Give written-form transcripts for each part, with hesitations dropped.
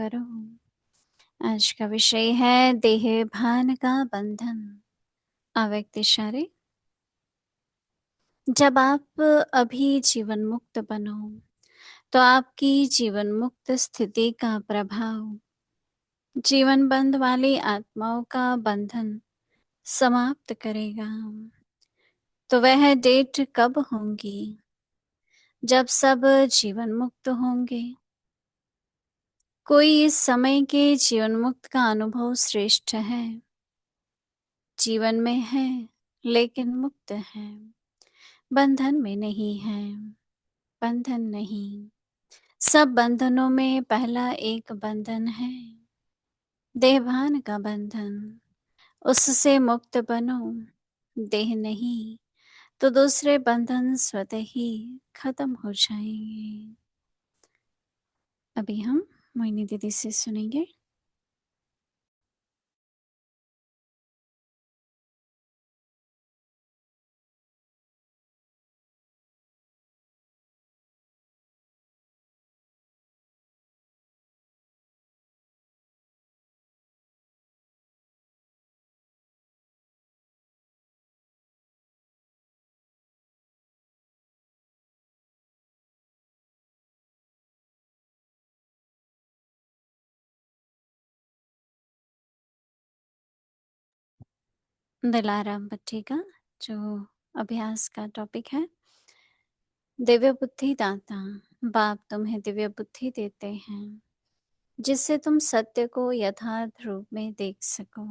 करो। आज का विषय है देह भान का बंधन। अव्यक्त इशारे। जब आप अभी जीवन मुक्त बनो तो आपकी जीवन मुक्त स्थिति का प्रभाव जीवन बंध वाली आत्माओं का बंधन समाप्त करेगा। तो वह डेट कब होंगी? जब सब जीवन मुक्त होंगे। कोई इस समय के जीवन मुक्त का अनुभव श्रेष्ठ है, जीवन में है लेकिन मुक्त है, बंधन में नहीं है। बंधन नहीं, सब बंधनों में पहला एक बंधन है, देहभान का बंधन। उससे मुक्त बनो। देह नहीं तो दूसरे बंधन स्वतः ही खत्म हो जाएंगे। अभी हम मोहिनी दीदी से सुनेंगे। दिलाराम भट्टी का जो अभ्यास का टॉपिक है, दिव्य बुद्धि दाता। बाप तुम्हें दिव्य बुद्धि देते हैं जिससे तुम सत्य को यथार्थ रूप में देख सको।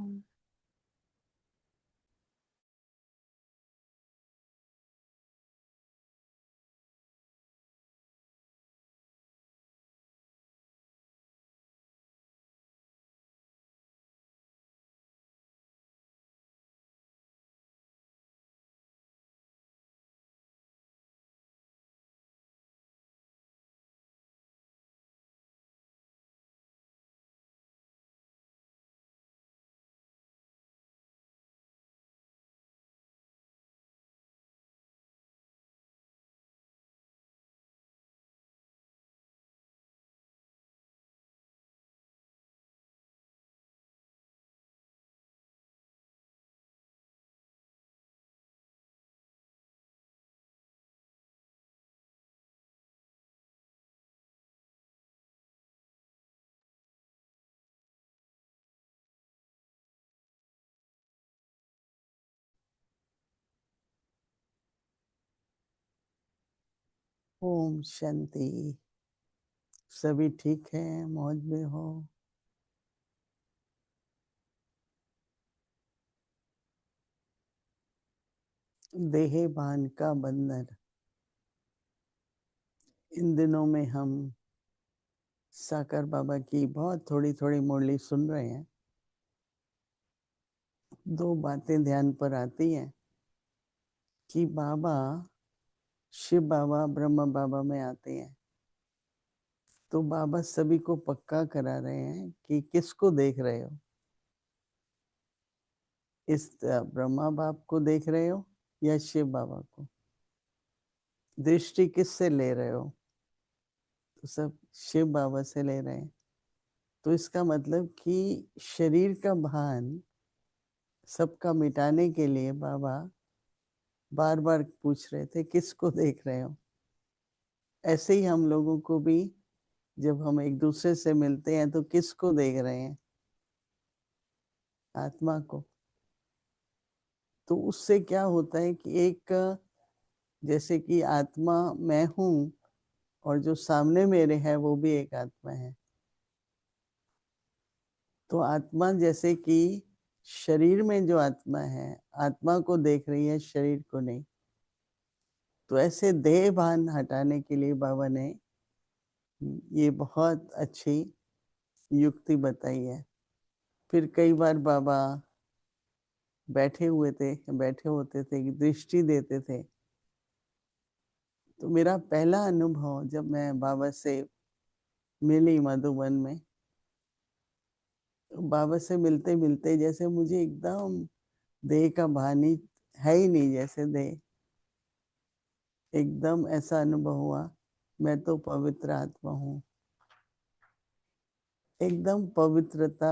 ओम शांति। सभी ठीक है, मौज में हो। देहे भान का बंधन। इन दिनों में हम साकार बाबा की बहुत थोड़ी थोड़ी मुरली सुन रहे हैं। दो बातें ध्यान पर आती हैं कि बाबा शिव बाबा ब्रह्मा बाबा में आते हैं तो बाबा सभी को पक्का करा रहे हैं कि किसको देख रहे हो, इस ब्रह्मा बाप को देख रहे हो या शिव बाबा को, दृष्टि किससे ले रहे हो? तो सब शिव बाबा से ले रहे हैं। तो इसका मतलब कि शरीर का भान सबका मिटाने के लिए बाबा बार बार पूछ रहे थे किसको देख रहे हो। ऐसे ही हम लोगों को भी जब हम एक दूसरे से मिलते हैं तो किसको देख रहे हैं? आत्मा को। तो उससे क्या होता है कि एक जैसे कि आत्मा मैं हूँ और जो सामने मेरे है वो भी एक आत्मा है। तो आत्मा जैसे कि शरीर में जो आत्मा है, आत्मा को देख रही है, शरीर को नहीं। तो ऐसे देह भान हटाने के लिए बाबा ने ये बहुत अच्छी युक्ति बताई है। फिर कई बार बाबा बैठे होते थे, दृष्टि देते थे। तो मेरा पहला अनुभव जब मैं बाबा से मिली मधुबन में, तो बाबा से मिलते मिलते जैसे मुझे एकदम देह का भान ही है ही नहीं, जैसे देह एकदम ऐसा अनुभव हुआ मैं तो पवित्र आत्मा हूँ। एकदम पवित्रता,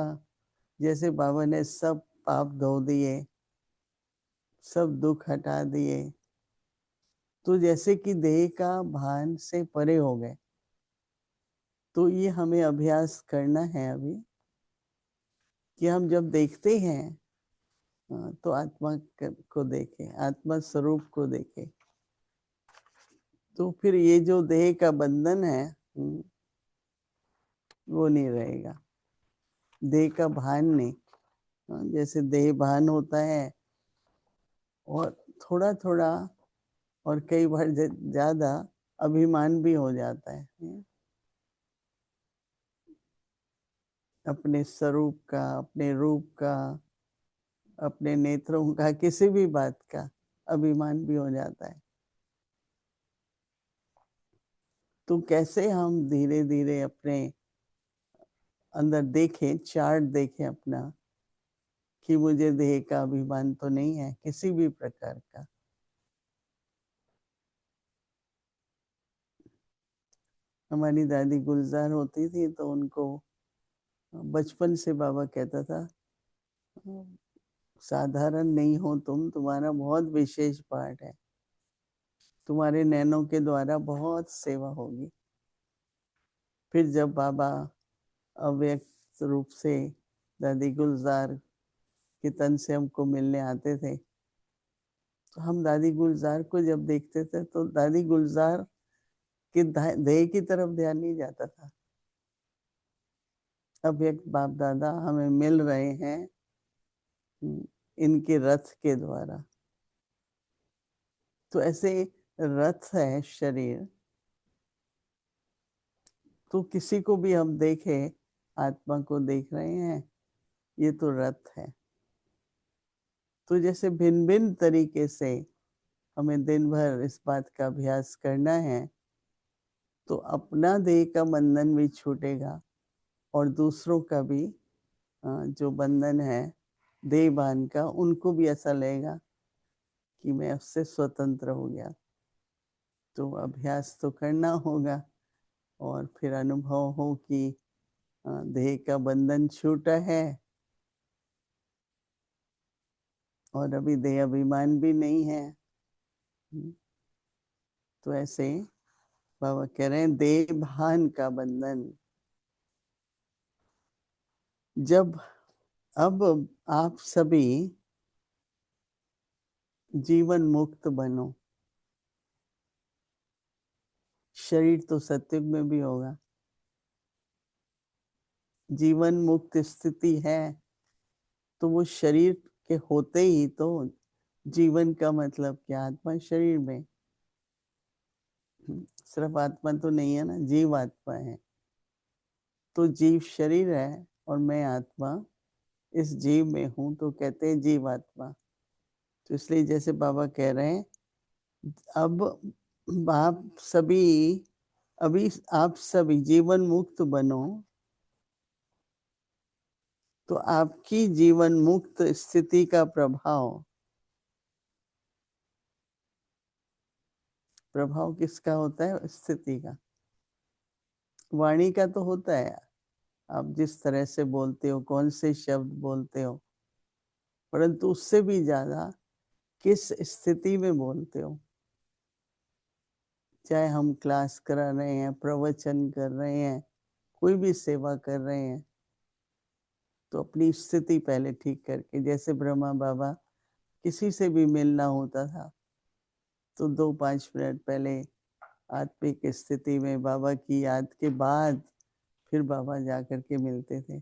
जैसे बाबा ने सब पाप धो दिए, सब दुख हटा दिए, तो जैसे कि देह का भान से परे हो गए। तो ये हमें अभ्यास करना है अभी, कि हम जब देखते हैं तो आत्मा को देखें, आत्मा स्वरूप को देखें। तो फिर ये जो देह का बंधन है वो नहीं रहेगा, देह का भान नहीं। जैसे देह भान होता है और थोड़ा थोड़ा और कई बार ज्यादा अभिमान भी हो जाता है अपने स्वरूप का, अपने रूप का, अपने नेत्रों का, किसी भी बात का अभिमान भी हो जाता है। तो कैसे हम धीरे धीरे अपने अंदर देखें, चार्ट देखें अपना, कि मुझे देह का अभिमान तो नहीं है किसी भी प्रकार का। हमारी दादी गुलजार होती थी तो उनको बचपन से बाबा कहता था, साधारण नहीं हो तुम, तुम्हारा बहुत विशेष पार्ट है, तुम्हारे नैनों के द्वारा बहुत सेवा होगी। फिर जब बाबा अव्यक्त रूप से दादी गुलजार के तन से हमको मिलने आते थे, तो हम दादी गुलजार को जब देखते थे तो दादी गुलजार के देह की तरफ ध्यान नहीं जाता था। अव्यक्त बाप दादा हमें मिल रहे हैं इनके रथ के द्वारा। तो ऐसे रथ है शरीर, तो किसी को भी हम देखें, आत्मा को देख रहे हैं, ये तो रथ है। तो जैसे भिन्न भिन्न तरीके से हमें दिन भर इस बात का अभ्यास करना है, तो अपना देह का बंधन भी छूटेगा और दूसरों का भी जो बंधन है देह भान का, उनको भी ऐसा लगेगा कि मैं उससे स्वतंत्र हो गया। तो अभ्यास तो करना होगा और फिर अनुभव हो कि देह का बंधन छूटा है और अभी देह अभिमान भी नहीं है। तो ऐसे बाबा कह रहे हैं देह भान का बंधन। जब अब आप सभी जीवन मुक्त बनो, शरीर तो सत्युग में भी होगा, जीवन मुक्त स्थिति है, तो वो शरीर के होते ही तो जीवन का मतलब क्या, आत्मा शरीर में, सिर्फ आत्मा तो नहीं है ना, जीव आत्मा है। तो जीव शरीर है और मैं आत्मा इस जीव में हूं, तो कहते हैं जीव आत्मा। तो इसलिए जैसे बाबा कह रहे हैं, अब आप सभी, अभी आप सभी जीवन मुक्त बनो, तो आपकी जीवन मुक्त स्थिति का प्रभाव, प्रभाव किसका होता है, स्थिति का। वाणी का तो होता है, आप जिस तरह से बोलते हो, कौन से शब्द बोलते हो, परंतु उससे भी ज्यादा किस स्थिति में बोलते हो। चाहे हम क्लास करा रहे हैं, प्रवचन कर रहे हैं, कोई भी सेवा कर रहे हैं, तो अपनी स्थिति पहले ठीक करके, जैसे ब्रह्मा बाबा किसी से भी मिलना होता था तो 2-5 मिनट पहले आत्मिक स्थिति में बाबा की याद के बाद फिर बाबा जा करके मिलते थे।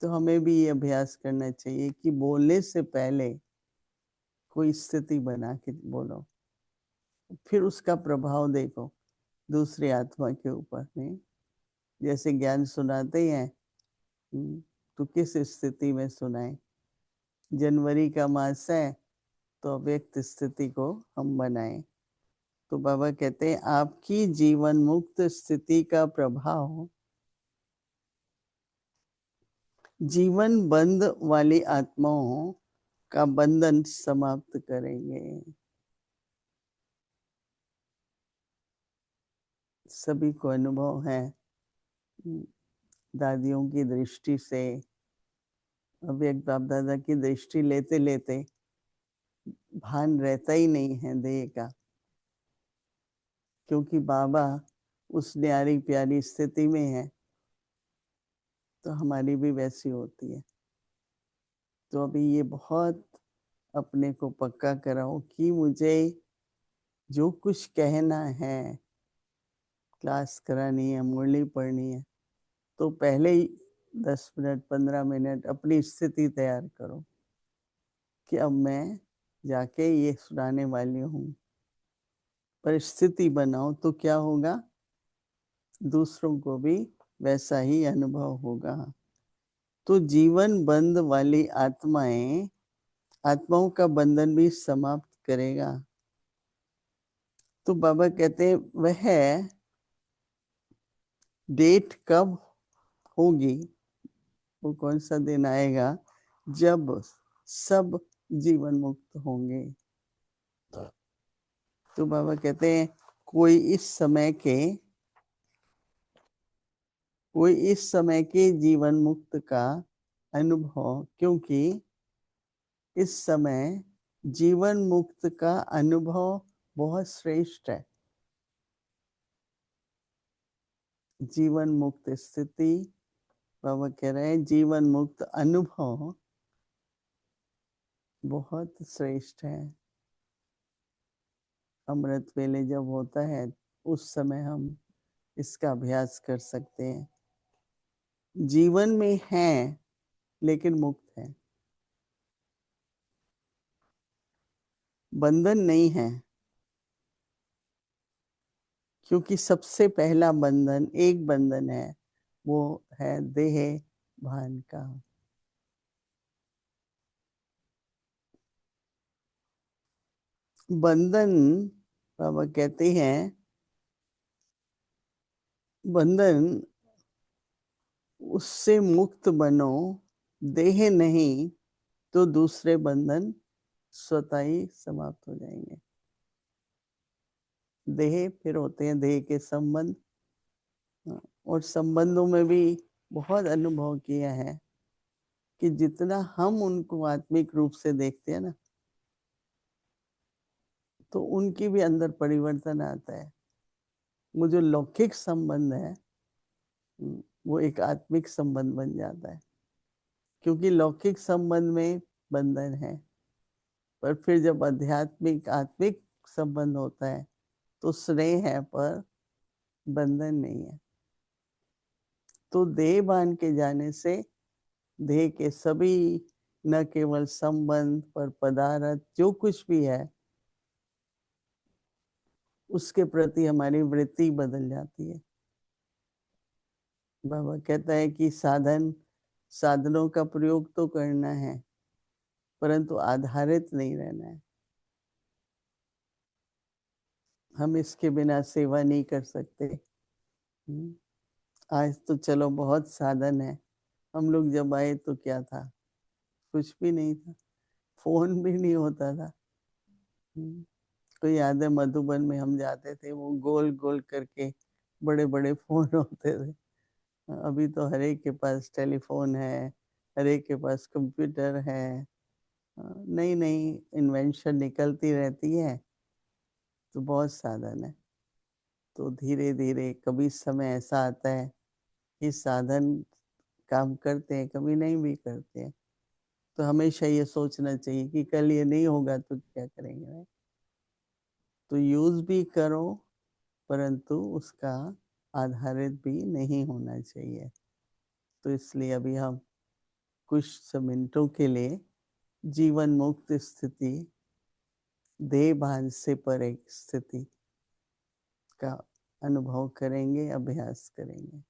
तो हमें भी ये अभ्यास करना चाहिए कि बोलने से पहले कोई स्थिति बना के बोलो, फिर उसका प्रभाव देखो दूसरी आत्मा के ऊपर में। जैसे ज्ञान सुनाते हैं तो किस स्थिति में सुनाए। जनवरी का मास है तो अव्यक्त स्थिति को हम बनाएं। तो बाबा कहते हैं आपकी जीवन मुक्त स्थिति का प्रभाव जीवन बंद वाली आत्माओं का बंधन समाप्त करेंगे। सभी को अनुभव है दादियों की दृष्टि से, अव्यक्त बाप दादा की दृष्टि लेते लेते भान रहता ही नहीं है देह का, क्योंकि बाबा उस न्यारी प्यारी स्थिति में है, तो हमारी भी वैसी होती है। तो अभी ये बहुत अपने को पक्का कराओ कि मुझे जो कुछ कहना है, क्लास करानी है, मुरली पढ़नी है, तो पहले ही 10 मिनट 15 मिनट अपनी स्थिति तैयार करो कि अब मैं जाके ये सुनाने वाली हूँ। परिस्थिति बनाओ तो क्या होगा, दूसरों को भी वैसा ही अनुभव होगा। तो जीवन बंध वाली आत्माओं का बंधन भी समाप्त करेगा। तो बाबा कहते हैं वह डेट कब होगी, वो कौन सा दिन आएगा जब सब जीवन मुक्त होंगे। तो बाबा कहते हैं कोई इस समय के जीवन मुक्त का अनुभव, क्योंकि इस समय जीवन मुक्त का अनुभव बहुत श्रेष्ठ है। जीवन मुक्त स्थिति, बाबा कह रहे हैं जीवन मुक्त अनुभव बहुत श्रेष्ठ है। अमृत वेले जब होता है उस समय हम इसका अभ्यास कर सकते हैं। जीवन में है लेकिन मुक्त है, बंधन नहीं है, क्योंकि सबसे पहला बंधन एक बंधन है, वो है देह भान का। बंधन, बाबा कहते हैं बंधन उससे मुक्त बनो, देह नहीं तो दूसरे बंधन स्वतः ही समाप्त हो जाएंगे। देह फिर होते हैं देह के संबंध, और संबंधों में भी बहुत अनुभव किया है कि जितना हम उनको आत्मिक रूप से देखते हैं ना, तो उनकी भी अंदर परिवर्तन आता है। वो जो लौकिक संबंध है वो एक आत्मिक संबंध बन जाता है, क्योंकि लौकिक संबंध में बंधन है, पर फिर जब आध्यात्मिक आत्मिक संबंध होता है तो स्नेह है पर बंधन नहीं है। तो देह बांध के जाने से देह के सभी, न केवल संबंध पर पदार्थ जो कुछ भी है उसके प्रति हमारी वृत्ति बदल जाती है। बाबा कहता है कि साधनों का प्रयोग तो करना है, परंतु आधारित नहीं रहना है। हम इसके बिना सेवा नहीं कर सकते। आज तो चलो बहुत साधन है, हम लोग जब आए तो क्या था, कुछ भी नहीं था, फोन भी नहीं होता था। तो याद है मधुबन में हम जाते थे, वो गोल गोल करके बड़े बड़े फोन होते थे। अभी तो हर एक के पास टेलीफोन है, हर एक के पास कंप्यूटर है, नई नई इन्वेंशन निकलती रहती है, तो बहुत साधन है। तो धीरे धीरे कभी समय ऐसा आता है कि साधन काम करते हैं, कभी नहीं भी करते हैं। तो हमेशा ये सोचना चाहिए कि कल ये नहीं होगा तो क्या करेंगे। तो यूज भी करो, परंतु उसका आधारित भी नहीं होना चाहिए। तो इसलिए अभी हम कुछ मिनटों के लिए जीवन मुक्त स्थिति, देह भान से परे स्थिति का अनुभव करेंगे, अभ्यास करेंगे।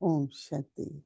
ओम शांति।